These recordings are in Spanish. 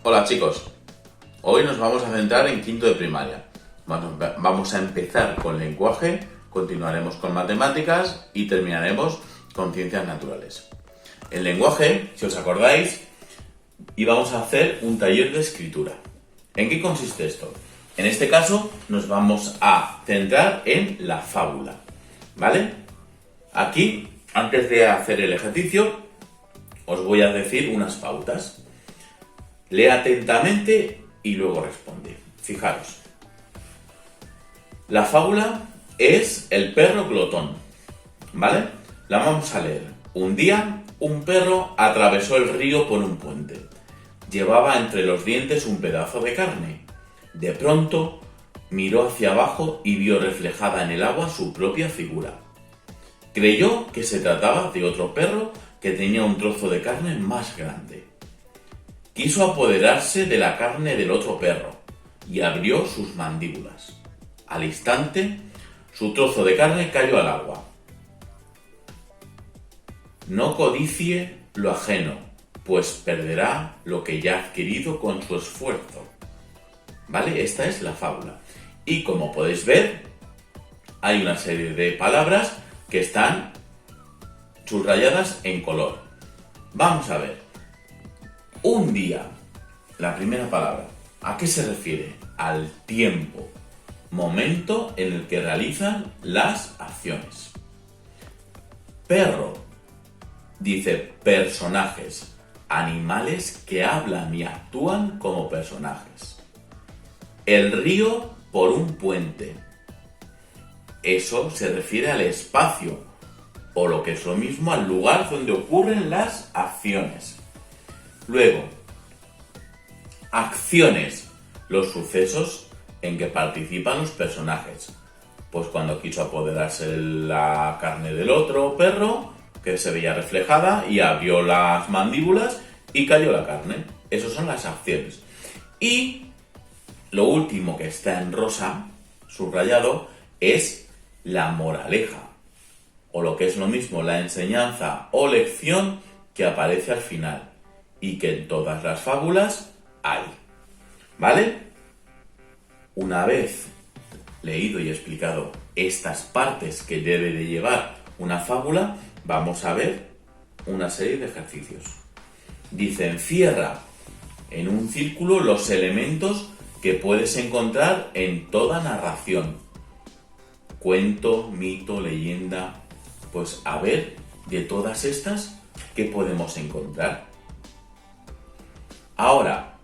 Hola chicos, hoy nos vamos a centrar en quinto de primaria. Vamos a empezar con lenguaje, continuaremos con matemáticas y terminaremos con ciencias naturales. En lenguaje, si os acordáis, íbamos a hacer un taller de escritura. ¿En qué consiste esto? En este caso nos vamos a centrar en la fábula, ¿vale? Aquí, antes de hacer el ejercicio, os voy a decir unas pautas. Lee atentamente y luego responde. Fijaros. La fábula es el perro glotón, ¿vale? La vamos a leer. Un día, un perro atravesó el río por un puente. Llevaba entre los dientes un pedazo de carne. De pronto, miró hacia abajo y vio reflejada en el agua su propia figura. Creyó que se trataba de otro perro que tenía un trozo de carne más grande. Quiso apoderarse de la carne del otro perro y abrió sus mandíbulas. Al instante, su trozo de carne cayó al agua. No codicie lo ajeno, pues perderá lo que ya ha adquirido con su esfuerzo. ¿Vale? Esta es la fábula. Y como podéis ver, hay una serie de palabras que están subrayadas en color. Vamos a ver. Un día, la primera palabra, ¿a qué se refiere? Al tiempo, momento en el que realizan las acciones. Perro, dice personajes, animales que hablan y actúan como personajes. El río por un puente. Eso se refiere al espacio, o lo que es lo mismo, al lugar donde ocurren las acciones. Luego, acciones, los sucesos en que participan los personajes. Pues cuando quiso apoderarse de la carne del otro perro, que se veía reflejada, y abrió las mandíbulas y cayó la carne. Esas son las acciones. Y lo último que está en rosa, subrayado, es la moraleja, o lo que es lo mismo, la enseñanza o lección que aparece al final. Y que en todas las fábulas hay. ¿Vale? Una vez leído y explicado estas partes que debe de llevar una fábula, vamos a ver una serie de ejercicios. Dice, encierra en un círculo los elementos que puedes encontrar en toda narración. Cuento, mito, leyenda. Pues a ver, de todas estas, ¿qué podemos encontrar? Ahora,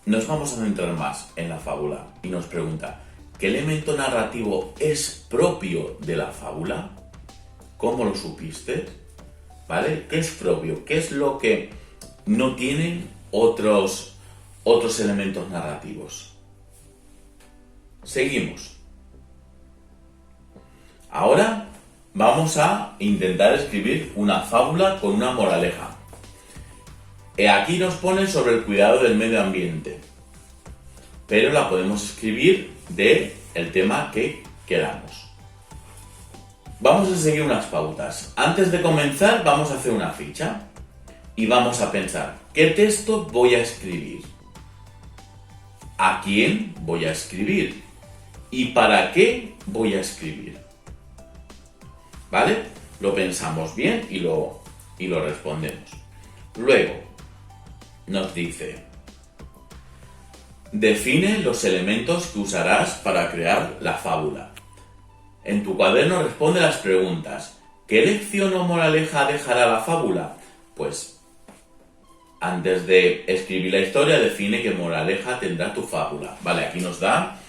nos vamos a centrar más en la fábula y nos pregunta, ¿qué elemento narrativo es propio de la fábula? ¿Cómo lo supiste? ¿Vale? ¿Qué es propio? ¿Qué es lo que no tienen otros elementos narrativos? Seguimos. Ahora vamos a intentar escribir una fábula con una moraleja. Aquí nos pone sobre el cuidado del medio ambiente, pero la podemos escribir del tema que queramos. Vamos a seguir unas pautas. Antes de comenzar vamos a hacer una ficha y vamos a pensar, ¿qué texto voy a escribir? ¿A quién voy a escribir? ¿Y para qué voy a escribir? ¿Vale? Lo pensamos bien y lo respondemos. Luego, nos dice, define los elementos que usarás para crear la fábula. En tu cuaderno responde las preguntas. ¿Qué lección o moraleja dejará la fábula? Pues, antes de escribir la historia, define qué moraleja tendrá tu fábula. Vale, aquí nos da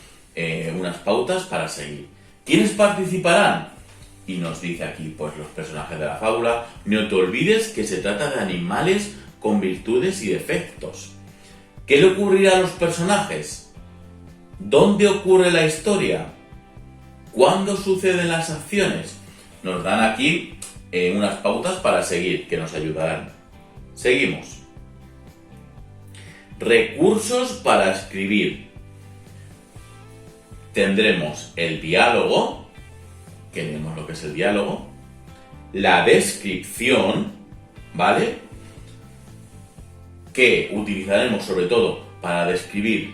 unas pautas para seguir. ¿Quiénes participarán? Y nos dice aquí, pues, los personajes de la fábula. No te olvides que se trata de animales con virtudes y defectos. ¿Qué le ocurrirá a los personajes? ¿Dónde ocurre la historia? ¿Cuándo suceden las acciones? Nos dan aquí unas pautas para seguir, que nos ayudarán. Seguimos. Recursos para escribir. Tendremos el diálogo, que vemos lo que es el diálogo, la descripción, ¿vale? que utilizaremos sobre todo para describir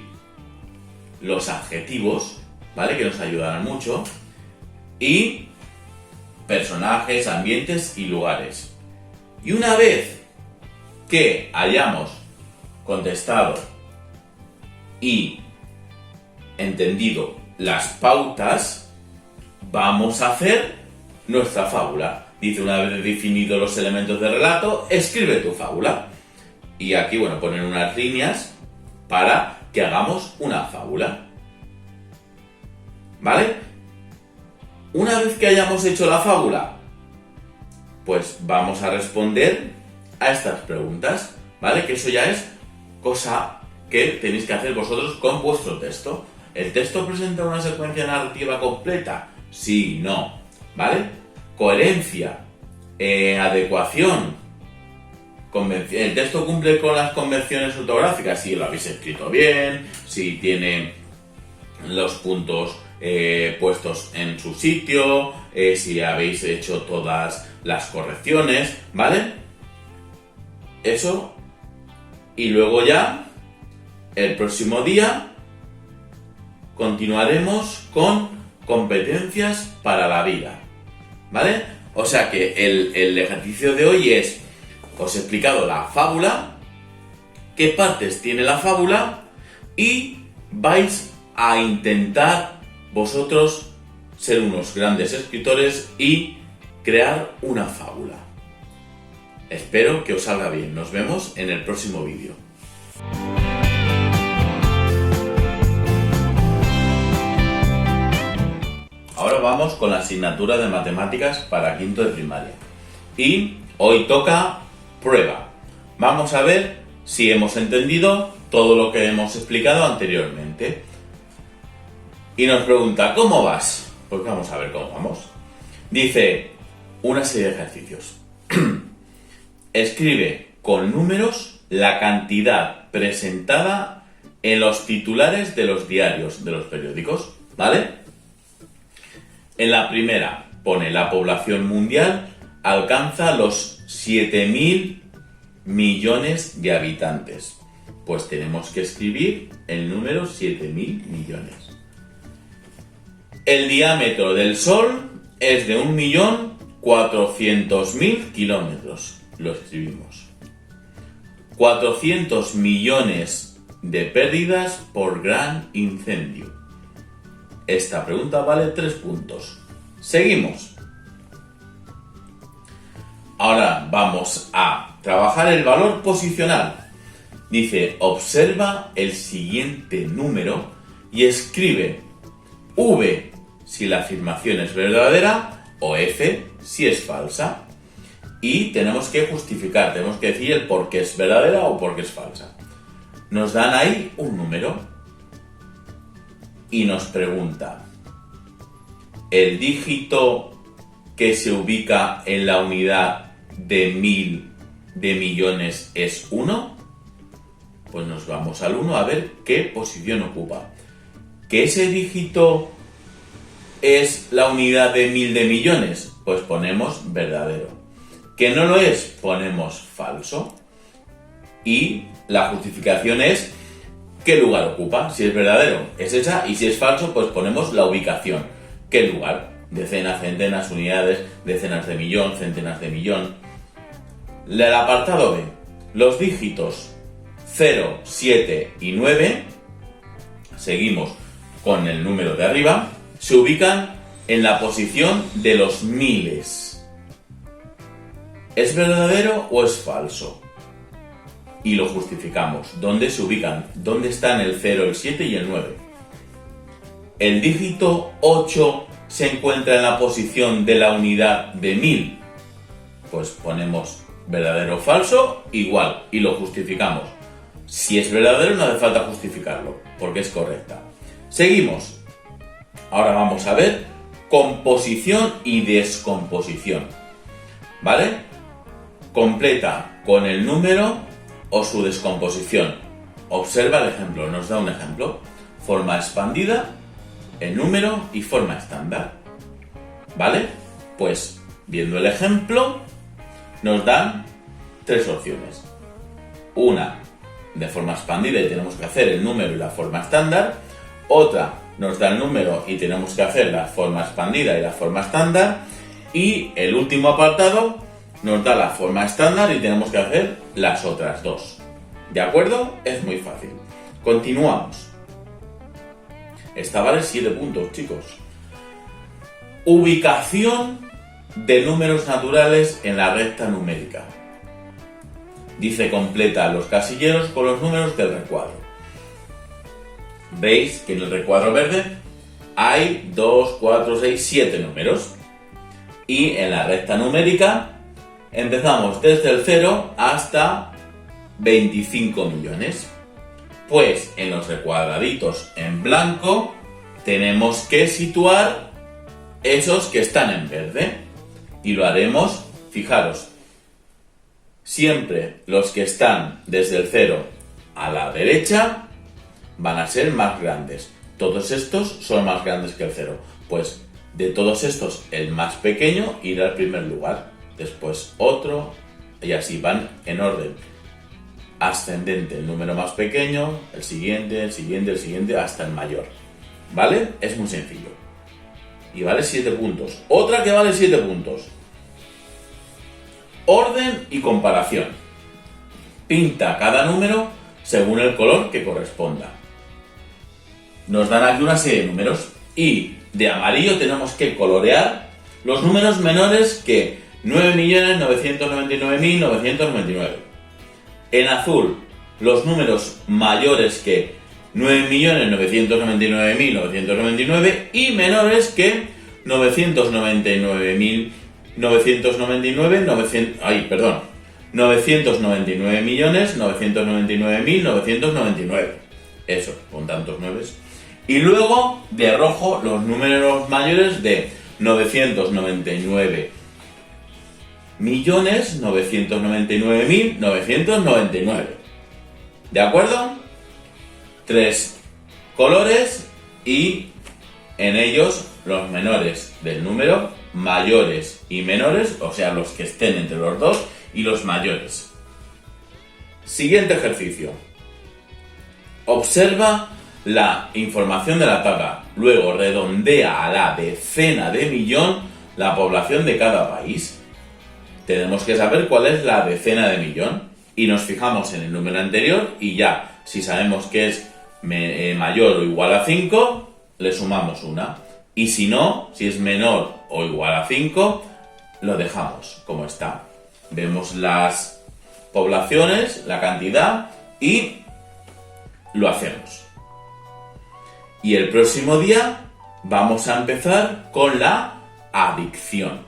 los adjetivos, ¿vale? Que nos ayudarán mucho. Y personajes, ambientes y lugares. Y una vez que hayamos contestado y entendido las pautas, vamos a hacer nuestra fábula. Dice, una vez definido los elementos del relato, escribe tu fábula. Y aquí, bueno, ponen unas líneas para que hagamos una fábula. ¿Vale? Una vez que hayamos hecho la fábula, pues vamos a responder a estas preguntas, ¿vale? Que eso ya es cosa que tenéis que hacer vosotros con vuestro texto. ¿El texto presenta una secuencia narrativa completa? Sí, no, ¿vale? Coherencia, adecuación, el texto cumple con las convenciones ortográficas, si lo habéis escrito bien, si tiene los puntos puestos en su sitio, si habéis hecho todas las correcciones, ¿vale? Eso. Y luego ya, el próximo día, continuaremos con competencias para la vida, ¿vale? O sea que el ejercicio de hoy es, os he explicado la fábula, qué partes tiene la fábula y vais a intentar vosotros ser unos grandes escritores y crear una fábula. Espero que os salga bien. Nos vemos en el próximo vídeo. Ahora vamos con la asignatura de matemáticas para quinto de primaria. Y hoy toca prueba. Vamos a ver si hemos entendido todo lo que hemos explicado anteriormente. Y nos pregunta, ¿cómo vas? Pues vamos a ver cómo vamos. Dice, una serie de ejercicios. Escribe con números la cantidad presentada en los titulares de los diarios, de los periódicos, ¿vale? En la primera pone la población mundial alcanza los 7.000 millones de habitantes. Pues tenemos que escribir el número 7.000 millones. El diámetro del Sol es de 1.400.000 kilómetros. Lo escribimos. 400 millones de pérdidas por gran incendio. Esta pregunta vale 3 puntos. Seguimos. Ahora vamos a trabajar el valor posicional. Dice, observa el siguiente número y escribe V si la afirmación es verdadera o F si es falsa. Y tenemos que justificar, tenemos que decir el por qué es verdadera o por qué es falsa. Nos dan ahí un número y nos pregunta, ¿el dígito que se ubica en la unidad de 1000 de millones es 1? Pues nos vamos al 1 a ver qué posición ocupa. ¿Que ese dígito es la unidad de 1000 de millones? Pues ponemos verdadero. ¿Que no lo es? Ponemos falso. Y la justificación es qué lugar ocupa. Si es verdadero, es esa. Y si es falso, pues ponemos la ubicación. ¿Qué lugar? Decenas, centenas, unidades, decenas de millón, centenas de millón. El apartado B. Los dígitos 0, 7 y 9, seguimos con el número de arriba, se ubican en la posición de los miles. ¿Es verdadero o es falso? Y lo justificamos. ¿Dónde se ubican? ¿Dónde están el 0, el 7 y el 9? ¿El dígito 8 se encuentra en la posición de la unidad de 1000? Pues ponemos verdadero o falso, igual, y lo justificamos. Si es verdadero no hace falta justificarlo, porque es correcta. Seguimos. Ahora vamos a ver composición y descomposición. ¿Vale? Completa con el número o su descomposición. Observa el ejemplo, nos da un ejemplo. Forma expandida, el número y forma estándar. ¿Vale? Pues, viendo el ejemplo, nos dan 3 opciones. Una de forma expandida y tenemos que hacer el número y la forma estándar. Otra nos da el número y tenemos que hacer la forma expandida y la forma estándar. Y el último apartado nos da la forma estándar y tenemos que hacer las otras dos. ¿De acuerdo? Es muy fácil. Continuamos. Esta vale 7 puntos, chicos. Ubicación de números naturales en la recta numérica. Dice completa los casilleros con los números del recuadro. Veis que en el recuadro verde hay 2, 4, 6, 7 números. Y en la recta numérica empezamos desde el 0 hasta 25 millones. Pues en los recuadraditos en blanco tenemos que situar esos que están en verde. Y lo haremos, fijaros, siempre los que están desde el 0 a la derecha van a ser más grandes. Todos estos son más grandes que el 0. Pues de todos estos, el más pequeño irá al primer lugar. Después otro, y así van en orden ascendente. El número más pequeño, el siguiente, el siguiente, el siguiente, hasta el mayor. ¿Vale? Es muy sencillo. Y vale 7 puntos. Otra que vale 7 puntos. Orden y comparación. Pinta cada número según el color que corresponda. Nos dan aquí una serie de números y de amarillo tenemos que colorear los números menores que 9.999.999. En azul, los números mayores que 9.999.999 y menores que 999.999.999. Eso, con tantos nueves. Y luego, de rojo, los números mayores de 999.999.999. ¿De acuerdo? 3 colores y en ellos los menores del número, mayores y menores, o sea, los que estén entre los dos, y los mayores. Siguiente ejercicio. Observa la información de la tabla, luego redondea a la decena de millón la población de cada país. Tenemos que saber cuál es la decena de millón y nos fijamos en el número anterior y ya, si sabemos que es mayor o igual a 5, le sumamos una. Y si no, si es menor o igual a 5, lo dejamos como está. Vemos las poblaciones, la cantidad y lo hacemos. Y el próximo día vamos a empezar con la adicción.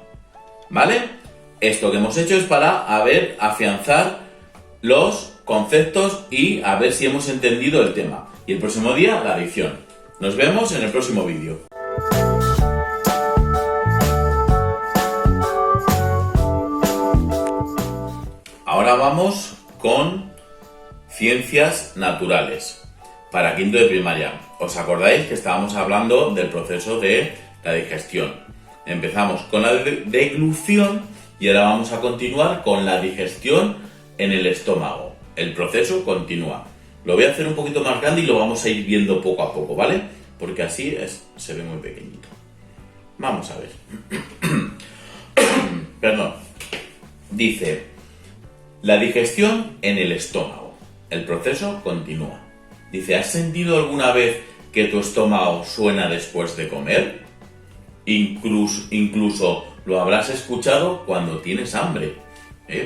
¿Vale? Esto que hemos hecho es para afianzar los conceptos y a ver si hemos entendido el tema. Y el próximo día, la adicción. Nos vemos en el próximo vídeo. Ahora vamos con ciencias naturales. Para quinto de primaria. ¿Os acordáis que estábamos hablando del proceso de la digestión? Empezamos con la deglución y ahora vamos a continuar con la digestión en el estómago. El proceso continúa. Lo voy a hacer un poquito más grande y lo vamos a ir viendo poco a poco, ¿vale? Porque así se ve muy pequeñito. Vamos a ver. Perdón. Dice, la digestión en el estómago. El proceso continúa. Dice, ¿has sentido alguna vez que tu estómago suena después de comer? Incluso lo habrás escuchado cuando tienes hambre.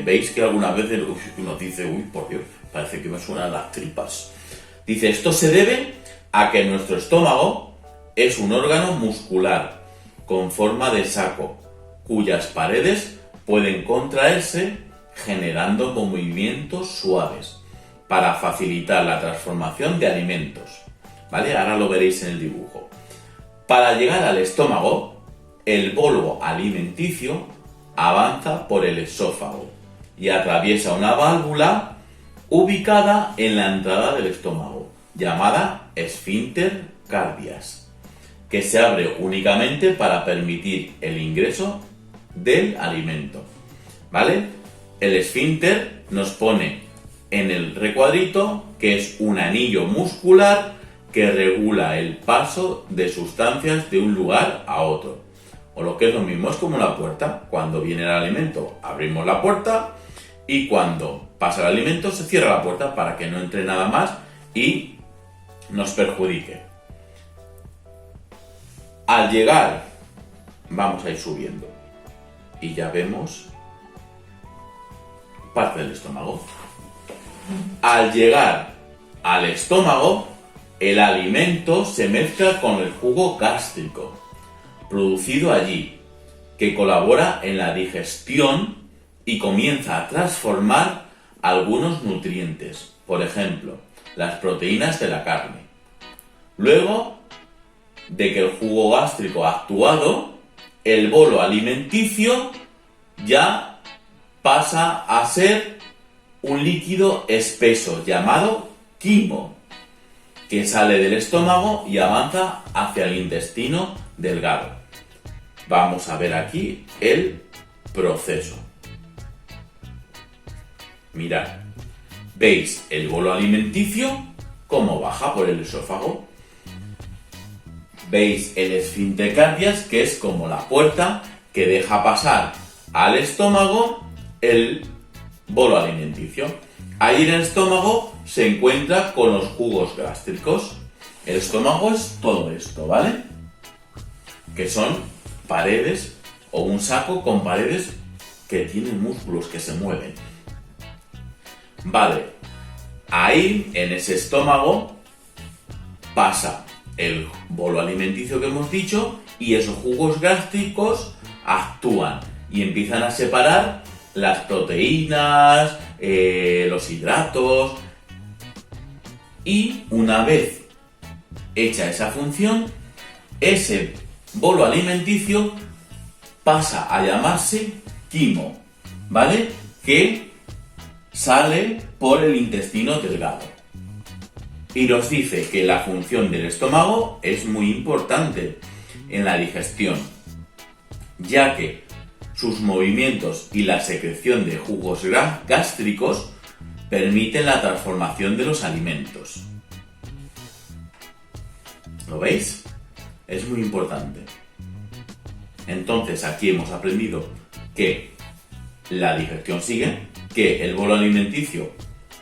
¿Veis que algunas veces uno dice, uy, por Dios, parece que me suenan las tripas? Dice, esto se debe a que nuestro estómago es un órgano muscular con forma de saco, cuyas paredes pueden contraerse generando movimientos suaves para facilitar la transformación de alimentos. ¿Vale? Ahora lo veréis en el dibujo. Para llegar al estómago, el bolo alimenticio avanza por el esófago y atraviesa una válvula ubicada en la entrada del estómago, llamada esfínter cardias, que se abre únicamente para permitir el ingreso del alimento. ¿Vale? El esfínter nos pone en el recuadrito, que es un anillo muscular que regula el paso de sustancias de un lugar a otro. O lo que es lo mismo, es como una puerta. Cuando viene el alimento, abrimos la puerta, y cuando pasa el alimento, se cierra la puerta para que no entre nada más y nos perjudique. Al llegar, vamos a ir subiendo y ya vemos parte del estómago. Al llegar al estómago, el alimento se mezcla con el jugo gástrico producido allí, que colabora en la digestión y comienza a transformar algunos nutrientes, por ejemplo, las proteínas de la carne. Luego de que el jugo gástrico ha actuado, el bolo alimenticio ya pasa a ser un líquido espeso llamado quimo, que sale del estómago y avanza hacia el intestino delgado. Vamos a ver aquí el proceso. Mirad, ¿veis el bolo alimenticio cómo baja por el esófago? ¿Veis el esfínter cardias, que es como la puerta que deja pasar al estómago el bolo alimenticio? Ahí en el estómago se encuentra con los jugos gástricos. El estómago es todo esto, ¿vale? Que son paredes o un saco con paredes que tienen músculos que se mueven. Vale, ahí en ese estómago pasa el bolo alimenticio que hemos dicho y esos jugos gástricos actúan y empiezan a separar las proteínas, los hidratos, y una vez hecha esa función, ese bolo alimenticio pasa a llamarse quimo, ¿vale? Que sale por el intestino delgado. Y nos dice que la función del estómago es muy importante en la digestión, ya que sus movimientos y la secreción de jugos gástricos permiten la transformación de los alimentos. ¿Lo veis? Es muy importante. Entonces aquí hemos aprendido que la digestión sigue, que el bolo alimenticio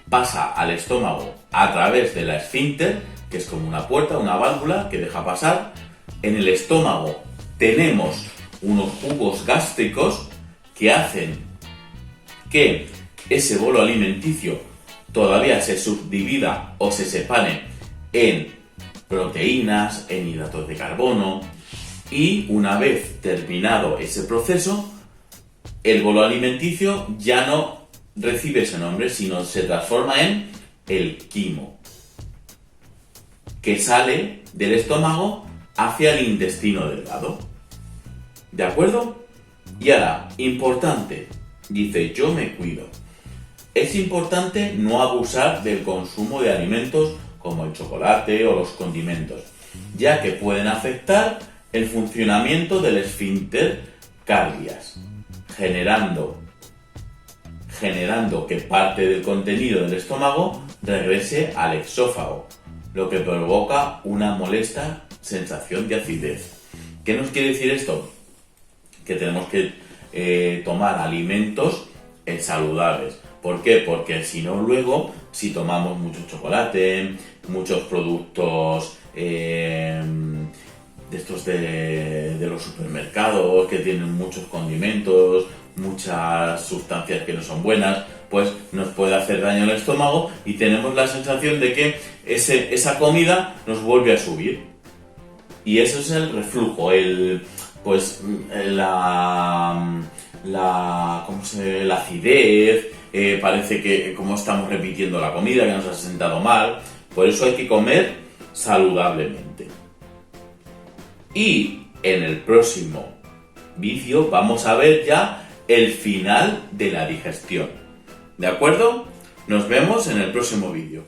pasa al estómago a través de la esfínter, que es como una puerta, una válvula que deja pasar. En el estómago tenemos unos jugos gástricos que hacen que ese bolo alimenticio todavía se subdivida o se separe en proteínas, en hidratos de carbono, y una vez terminado ese proceso, el bolo alimenticio ya no recibe ese nombre, sino se transforma en el quimo, que sale del estómago hacia el intestino delgado. ¿De acuerdo? Y ahora, importante, dice, yo me cuido. Es importante no abusar del consumo de alimentos como el chocolate o los condimentos, ya que pueden afectar el funcionamiento del esfínter cardias, generando que parte del contenido del estómago regrese al exófago, lo que provoca una molesta sensación de acidez. ¿Qué nos quiere decir esto? Que tenemos que tomar alimentos saludables. ¿Por qué? Porque si no, luego, si tomamos mucho chocolate, muchos productos de estos de los supermercados que tienen muchos condimentos, muchas sustancias que no son buenas, pues nos puede hacer daño al estómago y tenemos la sensación de que esa comida nos vuelve a subir. Y eso es el reflujo, la acidez, parece que como estamos repitiendo la comida, que nos ha sentado mal. Por eso hay que comer saludablemente. Y en el próximo vídeo vamos a ver ya el final de la digestión. ¿De acuerdo? Nos vemos en el próximo vídeo.